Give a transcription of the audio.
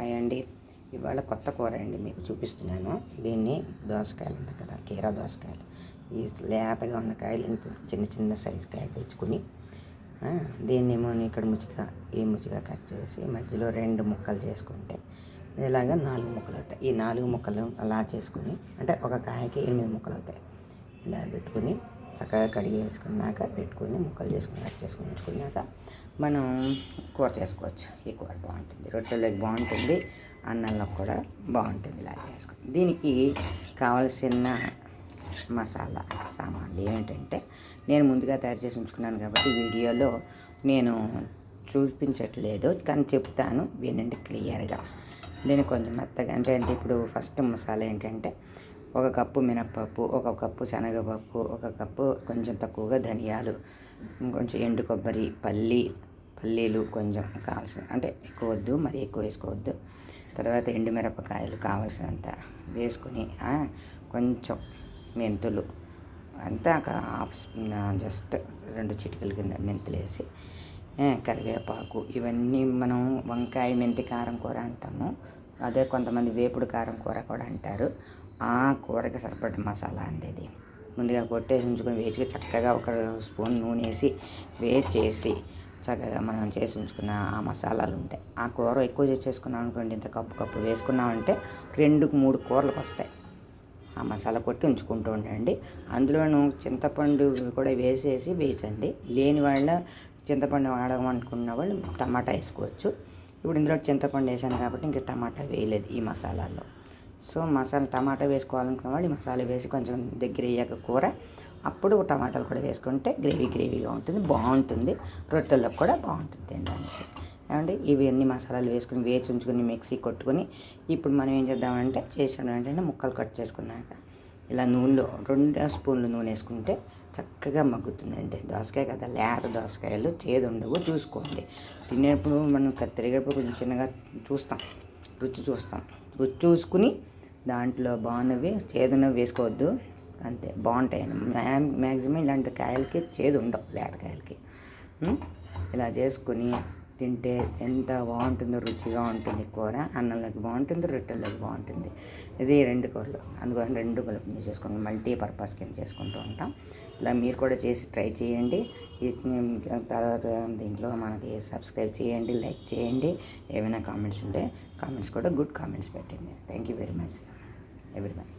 Hi అండి. ఇవాళ కొత్త కూర అండి మీకు చూపిస్తున్నాను. దీన్ని దోసకాయలు ఉన్నాయి కదా, కీరా దోసకాయలు. ఈ లేతగా ఉన్న కాయలు ఇంత చిన్న చిన్న సైజు కాయలు తెచ్చుకుని దీన్నేమో ఇక్కడ ముచ్చిగా కట్ చేసి మధ్యలో 2 ముక్కలు చేసుకుంటే ఇలాగా 4 ముక్కలు అవుతాయి. ఈ 4 ముక్కలు అలా చేసుకుని, అంటే ఒక కాయకి 8 ముక్కలు అవుతాయి. ఇలా పెట్టుకుని చక్కగా కడిగి వేసుకున్నాక పెట్టుకుని ముక్కలు చేసుకుని కట్ చేసుకుని ఉంచుకున్నాక మనం కూర చేసుకోవచ్చు. ఈ కూర బాగుంటుంది, రొట్టెలోకి బాగుంటుంది, అన్నంలో కూడా బాగుంటుంది. ఇలా చేసుకుని దీనికి కావాల్సిన మసాలా సామాన్లు ఏంటంటే నేను ముందుగా తయారు చేసి ఉంచుకున్నాను కాబట్టి వీడియోలో నేను చూపించట్లేదు, కానీ చెప్తాను వినండి క్లియర్గా. దీనికి కొంచెం మెత్తగా అంటే ఇప్పుడు ఫస్ట్ మసాలా ఏంటంటే 1 కప్పు మినప్పప్పు, 1 కప్పు శనగపప్పు, 1 కప్పు కొంచెం తక్కువగా ధనియాలు, కొంచెం ఎండు కొబ్బరి, పల్లీలు కొంచెం కావాల్సిన, అంటే ఎక్కువ వద్దు మరి ఎక్కువ వేసుకోవద్దు. తర్వాత ఎండుమిరపకాయలు కావాల్సినంత వేసుకుని కొంచెం మెంతులు అంతా ఒక హాఫ్ స్పూన్, జస్ట్ 2 చిటికల కింద మెంతులు వేసి, కరివేపాకు, ఇవన్నీ మనం వంకాయ మెంతి కారం కూర అంటాము. అదే కొంతమంది వేపుడు కారం కూర కూడా అంటారు. ఆ కూరకి సరిపడే మసాలా అండి ఇది. ముందుగా కొట్టేసి ఉంచుకొని వేచిగా చక్కగా 1 స్పూన్ నూనె వేసి వేచేసి చక్కగా మనం చేసి ఉంచుకున్న ఆ మసాలాలు ఉంటాయి. ఆ కూర ఎక్కువ చేసుకున్నాం అనుకోండి, ఇంత కప్పు వేసుకున్నామంటే 2-3 కూరలకు వస్తాయి. ఆ మసాలా కొట్టి ఉంచుకుంటూ ఉండండి. అందులోనూ చింతపండు కూడా వేసండి. లేని వాళ్ళ చింతపండు వాడమనుకున్న వాళ్ళు టమాటా వేసుకోవచ్చు. ఇప్పుడు ఇందులో చింతపండు వేసాను కాబట్టి ఇంక టమాటా వేయలేదు ఈ మసాలాల్లో. సో టమాటా వేసుకోవాలనుకున్న వాళ్ళు ఈ మసాలా వేసి కొంచెం దగ్గర అయ్యాక కూర, అప్పుడు టమాటాలు కూడా వేసుకుంటే గ్రేవీగా ఉంటుంది, బాగుంటుంది. రొట్టెల్లో కూడా బాగుంటుంది తినడానికి. ఏమంటే ఇవి అన్ని మసాలాలు వేసుకుని వేచి ఉంచుకొని మిక్సీ కొట్టుకొని, ఇప్పుడు మనం ఏం చేద్దామంటే చేసాడు ఏంటంటే ముక్కలు కట్ చేసుకున్నాక ఇలా నూనెలో 2 స్పూన్లు నూనె వేసుకుంటే చక్కగా మగ్గుతుందండి. దోసకాయ కదా, లేత దోసకాయలు చేదు ఉండవు, చూసుకోండి. తినేటప్పుడు మనం తిరిగేటప్పుడు కొంచెం చిన్నగా రుచి చూసుకుని దాంట్లో బాగున్నవి చేదున్నవి వేసుకోవద్దు, అంతే బాగుంటాయండి. మ్యాక్సిమం ఇలాంటి కాయలకి చేదు ఉండవు, లేతకాయలకి. ఇలా చేసుకుని తింటే ఎంత బాగుంటుందో, రుచిగా ఉంటుంది కూర. అన్నంలోకి బాగుంటుంది, రొట్టెల్లోకి బాగుంటుంది. ఇది 2 కూరలు, అందుకోసం 2 కలుపు చేసుకుంటాం, మల్టీపర్పస్ కింద చేసుకుంటూ ఉంటాం. ఇలా మీరు కూడా చేసి ట్రై చేయండి. తర్వాత దీంట్లో మనకి సబ్స్క్రైబ్ చేయండి, లైక్ చేయండి. ఏమైనా కామెంట్స్ ఉంటే కామెంట్స్ కూడా గుడ్ కామెంట్స్ పెట్టండి. Thank you very much everyone.